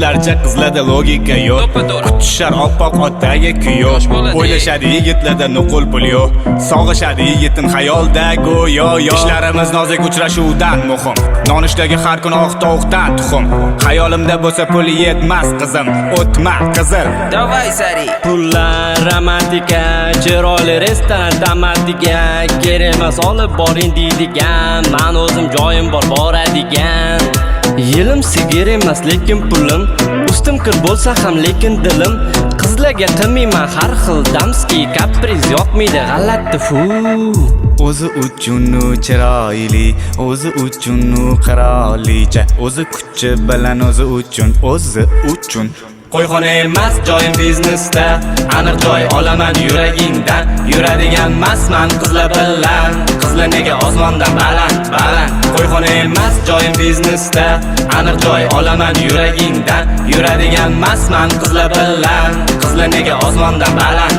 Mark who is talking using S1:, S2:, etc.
S1: yigitlarcha qizlarda logika yo'q. Kutishar oppoq otdagi kuyov. O'ylashadi yigitlarda nuqul pul yo'q. Sog'ishadi yigitin xayolda go'yo yo'q. Ishlarimiz nozik uchrashuvdan muhim. Nonishdagi har kun oq tovuqdan tuxum. Xayolimda bo'lsa pul yetmas qizim, o'tma qizil.
S2: Davay sari.
S3: Pullar romantika, chiroyli restoran tamatika, kerak emas olib boring deydigan, men o'zim joyim bor boradigan. Yilim sigir emas lekin pulim, ustim kir bo'lsa ham lekin dilim. Qizlarga qilmayman har xil damski, kapriz yoqmaydi g'alati fu.
S1: O'zi uchun chiroyli, o'zi uchun qirolicha, o'zi kuchi bilan o'zi uchun.
S3: Qo'yxona emas joyim biznesda, aniq joy olaman yuragingdan. Yuradigan emasman qizlar bilan, qizlar nega osmondan baland. Qo'yxona emas joyim biznesda, aniq joy olaman yuragingdan. Yuradigan emasman qizlar bilan, qizlar nega osmondan baland.